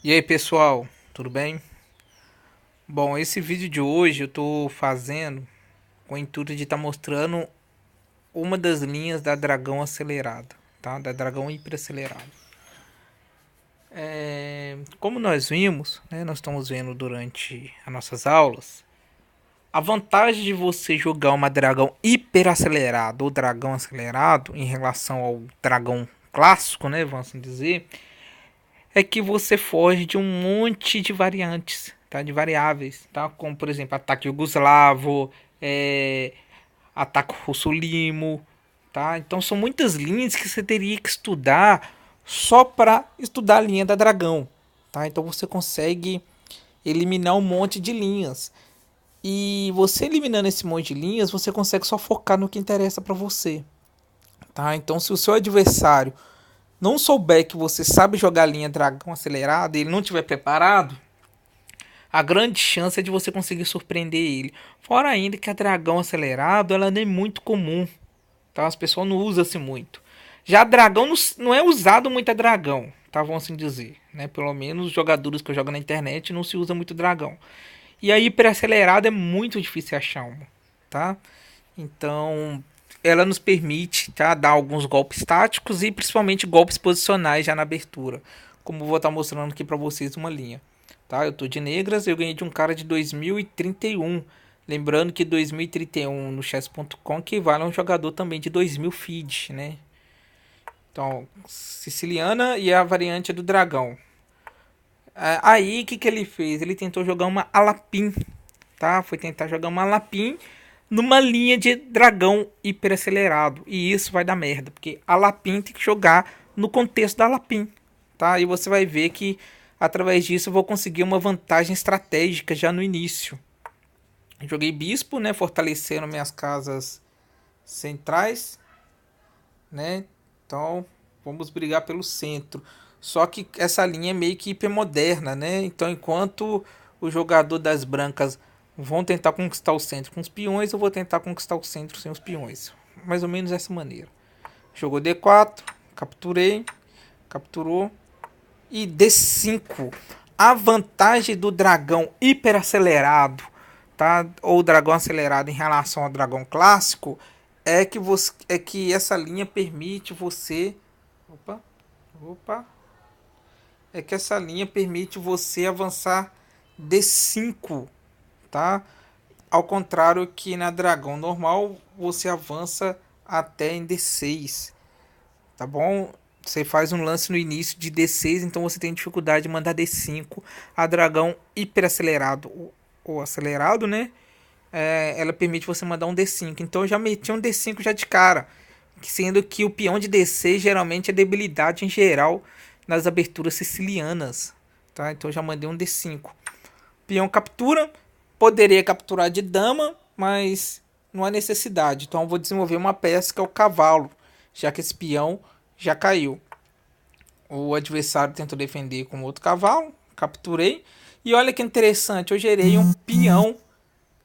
E aí pessoal, tudo bem? Bom, esse vídeo de hoje eu tô fazendo com o intuito de estar mostrando uma das linhas da Dragão acelerada, tá? Da Dragão hiperacelerada. Como nós vimos, né, nós estamos vendo durante as nossas aulas, a vantagem de você jogar uma Dragão hiperacelerado ou Dragão acelerado em relação ao Dragão clássico, né, vamos assim dizer, é que você foge de um monte de variantes, tá? De variáveis, tá? Como por exemplo ataque jugoslavo, ataque russo-limo, tá? Então são muitas linhas que você teria que estudar só para estudar a linha da dragão, tá? Então você consegue eliminar um monte de linhas. E você eliminando esse monte de linhas, você consegue só focar no que interessa para você, tá? Então se o seu adversário não souber que você sabe jogar a linha dragão acelerado e ele não estiver preparado, a grande chance é de você conseguir surpreender ele. Fora ainda que a dragão acelerado ela não é muito comum, tá? As pessoas não usam assim muito. Já a dragão não é usado muito a dragão, tá? Vamos assim dizer, né? Pelo menos os jogadores que eu jogo na internet não se usa muito dragão. E a hiper acelerada é muito difícil achar uma, tá? Então ela nos permite, tá, dar alguns golpes táticos e principalmente golpes posicionais já na abertura, como vou estar mostrando aqui para vocês uma linha, tá? Eu tô de negras, eu ganhei de um cara de 2031. Lembrando que 2031 no chess.com equivale a um jogador também de 2000 feed, né? Então, siciliana e a variante do dragão. Aí, o que ele fez? Ele tentou jogar uma Alapim, tá? Foi tentar jogar uma Alapim numa linha de dragão hiperacelerado. E isso vai dar merda, porque a Lapin tem que jogar no contexto da Lapin, tá? E você vai ver que através disso eu vou conseguir uma vantagem estratégica já no início. Joguei bispo, né, fortalecendo minhas casas centrais, né? Então, vamos brigar pelo centro. Só que essa linha é meio que hipermoderna, né? Então, enquanto o jogador das brancas vão tentar conquistar o centro com os peões, eu vou tentar conquistar o centro sem os peões. Mais ou menos dessa maneira. Jogou D4, capturei, capturou e D5. A vantagem do dragão hiperacelerado, tá? Ou dragão acelerado em relação ao dragão clássico é que essa linha permite você, opa, opa, é que essa linha permite você avançar D5, tá? Ao contrário que na dragão normal você avança até em D6, tá bom? Você faz um lance no início de D6, então você tem dificuldade de mandar D5. A dragão hiperacelerado ou acelerado, né? Ela permite você mandar um D5. Então eu já meti um D5 já de cara, sendo que o peão de D6 geralmente é debilidade em geral nas aberturas sicilianas, tá? Então eu já mandei um D5. Peão captura, poderia capturar de dama, mas não há necessidade. Então eu vou desenvolver uma peça que é o cavalo, já que esse peão já caiu. O adversário tentou defender com outro cavalo, capturei. E olha que interessante, eu gerei um peão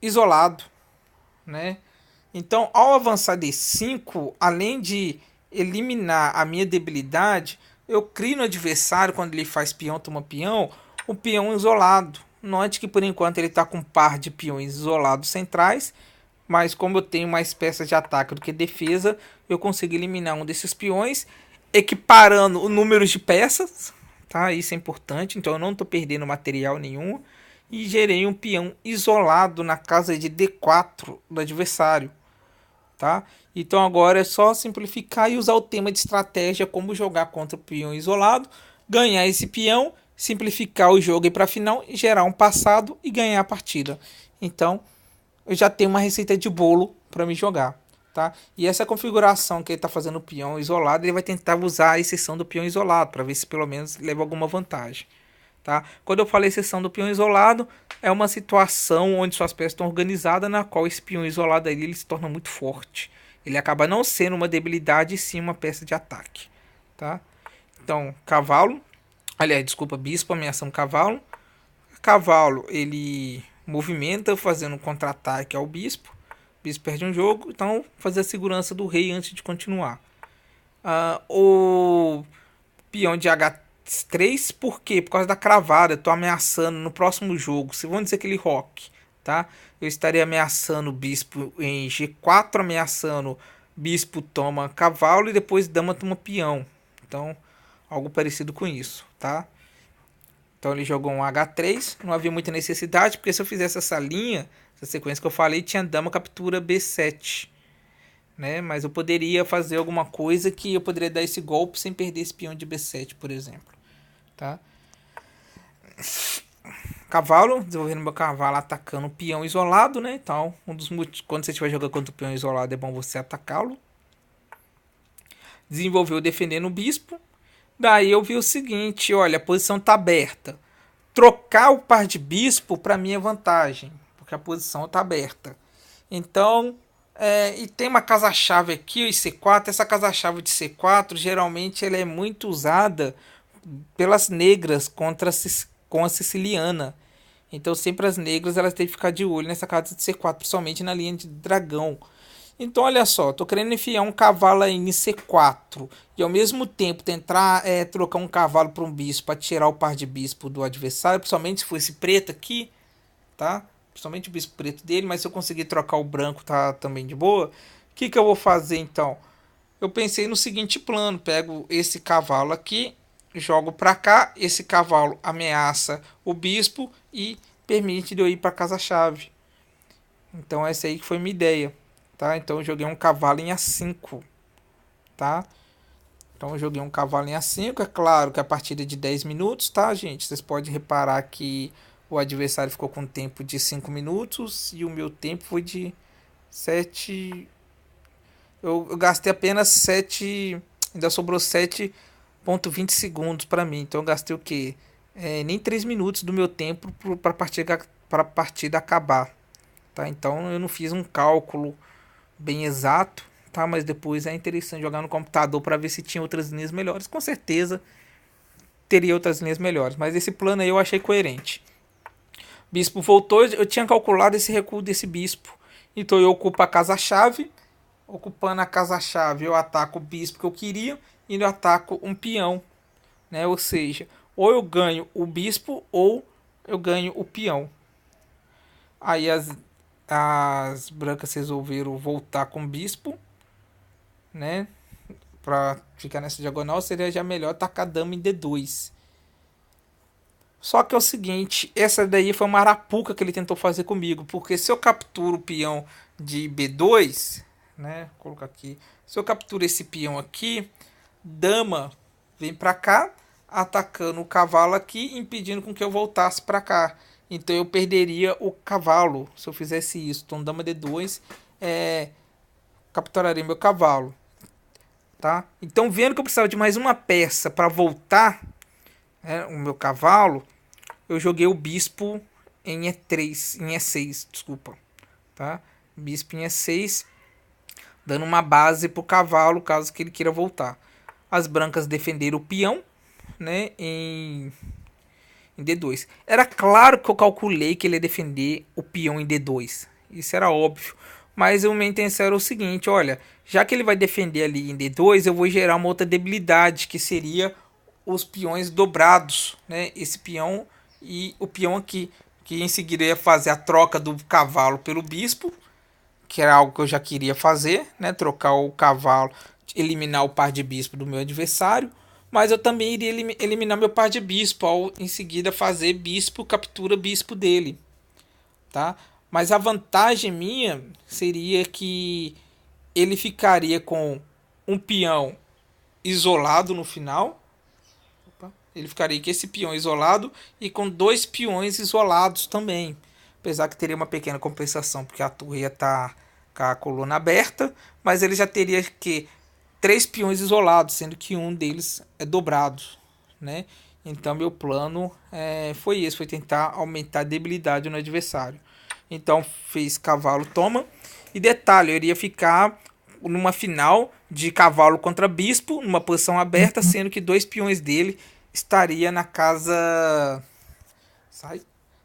isolado, né? Então, ao avançar D5, além de eliminar a minha debilidade, eu crio no adversário, quando ele faz peão, toma peão, um peão isolado. Note que por enquanto ele está com um par de peões isolados centrais, mas como eu tenho mais peças de ataque do que defesa, eu consigo eliminar um desses peões, equiparando o número de peças, tá? Isso é importante, então eu não estou perdendo material nenhum. E gerei um peão isolado na casa de D4 do adversário, tá? Então agora é só simplificar e usar o tema de estratégia como jogar contra o peão isolado, ganhar esse peão, simplificar o jogo e para final gerar um passado e ganhar a partida. Então eu já tenho uma receita de bolo para me jogar, tá? E essa configuração que ele está fazendo o peão isolado, ele vai tentar usar a exceção do peão isolado para ver se pelo menos leva alguma vantagem. Tá? Quando eu falei exceção do peão isolado, é uma situação onde suas peças estão organizadas, na qual esse peão isolado aí, ele se torna muito forte. Ele acaba não sendo uma debilidade, e sim uma peça de ataque. Tá? Então, cavalo, aliás, desculpa, bispo, ameaçando cavalo. Cavalo, ele movimenta fazendo um contra-ataque ao bispo. O bispo perde um jogo, então fazer a segurança do rei antes de continuar. O peão de H 3 por quê? Por causa da cravada. Eu tô ameaçando no próximo jogo. Se vão dizer aquele rock, tá? Eu estaria ameaçando o bispo em G4, ameaçando bispo toma cavalo e depois dama toma peão. Então, algo parecido com isso, tá? Então ele jogou um H3, não havia muita necessidade, porque se eu fizesse essa linha, essa sequência que eu falei, tinha dama captura B7, né? Mas eu poderia fazer alguma coisa que eu poderia dar esse golpe sem perder esse peão de B7, por exemplo, tá? Cavalo, desenvolvendo meu cavalo atacando o peão isolado, né? Então, quando você estiver jogando contra o peão isolado, é bom você atacá-lo. Desenvolveu defendendo o bispo. Daí eu vi o seguinte, olha, a posição tá aberta. Trocar o par de bispo para mim é vantagem, porque a posição tá aberta. Então, e tem uma casa-chave aqui, o C4. Essa casa-chave de C4, geralmente ela é muito usada pelas negras com a siciliana. Então sempre as negras elas têm que ficar de olho nessa casa de C4, principalmente na linha de dragão. Então olha só, tô querendo enfiar um cavalo aí em C4 e ao mesmo tempo tentar trocar um cavalo para um bispo para tirar o par de bispo do adversário, principalmente se for esse preto aqui, tá? Principalmente o bispo preto dele, mas se eu conseguir trocar o branco tá também de boa. O que eu vou fazer então? Eu pensei no seguinte plano, pego esse cavalo aqui, jogo para cá, esse cavalo ameaça o bispo e permite eu ir para casa-chave. Então essa aí que foi minha ideia, tá? Então eu joguei um cavalo em A5, tá? Então eu joguei um cavalo em A5, é claro que a partida é de 10 minutos, tá, gente? Vocês podem reparar que o adversário ficou com um tempo de 5 minutos e o meu tempo foi de 7. Eu gastei apenas 7. Ainda sobrou 7,20 segundos para mim. Então eu gastei o quê? Nem 3 minutos do meu tempo para a partida acabar. Tá? Então eu não fiz um cálculo bem exato. Tá? Mas depois é interessante jogar no computador para ver se tinha outras linhas melhores. Com certeza teria outras linhas melhores. Mas esse plano aí eu achei coerente. Bispo voltou. Eu tinha calculado esse recuo desse bispo. Então eu ocupo a casa-chave. Ocupando a casa-chave, eu ataco o bispo que eu queria e eu ataco um peão, né? Ou seja, ou eu ganho o bispo ou eu ganho o peão. Aí as brancas resolveram voltar com o bispo, né? Pra ficar nessa diagonal seria já melhor atacar a dama em D2. Só que é o seguinte, essa daí foi uma arapuca que ele tentou fazer comigo, porque se eu capturo o peão de B2, né? Vou colocar aqui. Se eu capturo esse peão aqui, dama vem para cá, atacando o cavalo aqui, impedindo com que eu voltasse para cá. Então eu perderia o cavalo se eu fizesse isso. Então dama D2 capturaria meu cavalo, tá? Então vendo que eu precisava de mais uma peça para voltar, né, o meu cavalo, eu joguei o bispo em E3, em E6, desculpa, tá? Bispo em E6, dando uma base pro cavalo caso que ele queira voltar. As brancas defenderam o peão, né, em D2. Era claro que eu calculei que ele ia defender o peão em D2. Isso era óbvio. Mas a minha intenção era o seguinte, olha, já que ele vai defender ali em D2, eu vou gerar uma outra debilidade, que seria os peões dobrados, né? Esse peão e o peão aqui, que em seguida ia fazer a troca do cavalo pelo bispo, que era algo que eu já queria fazer, né? Trocar o cavalo, eliminar o par de bispo do meu adversário, mas eu também iria eliminar meu par de bispo ao em seguida fazer bispo captura bispo dele, tá? Mas a vantagem minha seria que ele ficaria com um peão isolado no final. Opa. Ele ficaria com esse peão isolado e com dois peões isolados também. Apesar que teria uma pequena compensação, porque a torre ia estar com a coluna aberta, mas ele já teria que 3 peões isolados, sendo que um deles é dobrado, né? Então meu plano foi esse, foi tentar aumentar a debilidade no adversário. Então fez cavalo toma. E detalhe, eu iria ficar numa final de cavalo contra bispo, numa posição aberta, sendo que 2 peões dele estaria na casa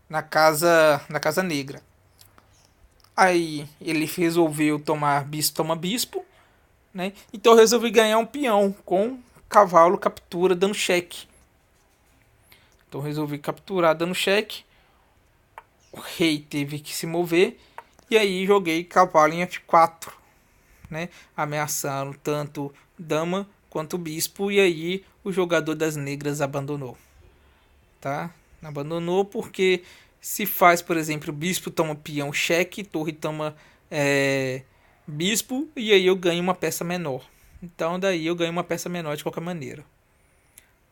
na casa negra. Aí ele resolveu tomar bispo toma bispo, né? Então eu resolvi ganhar um peão com cavalo captura dando cheque. Então resolvi capturar dando cheque. O rei teve que se mover. E aí joguei cavalo em F4, né? Ameaçando tanto dama quanto bispo. E aí o jogador das negras abandonou. Tá? Abandonou porque se faz, por exemplo, o bispo toma peão cheque, torre toma bispo, e aí eu ganho uma peça menor. Então daí eu ganho uma peça menor de qualquer maneira.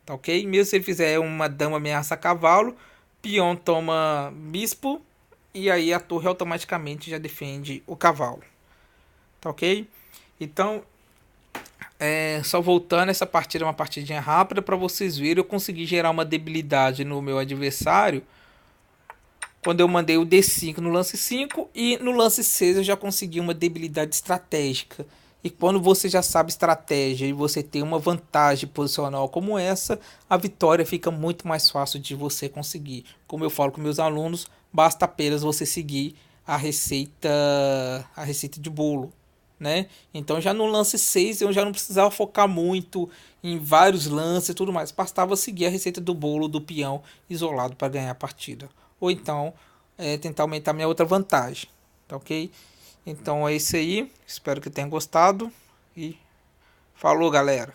Tá ok? Mesmo se ele fizer uma dama ameaça cavalo, peão toma bispo, e aí a torre automaticamente já defende o cavalo. Tá ok? Então, só voltando, essa partida é uma partidinha rápida para vocês verem. Eu consegui gerar uma debilidade no meu adversário quando eu mandei o D5 no lance 5 e no lance 6 eu já consegui uma debilidade estratégica. E quando você já sabe estratégia e você tem uma vantagem posicional como essa, a vitória fica muito mais fácil de você conseguir. Como eu falo com meus alunos, basta apenas você seguir a receita de bolo, né? Então já no lance 6 eu já não precisava focar muito em vários lances e tudo mais, bastava seguir a receita do bolo do peão isolado para ganhar a partida. Ou então tentar aumentar minha outra vantagem, tá ok? Então é isso aí, espero que tenham gostado e falou, galera.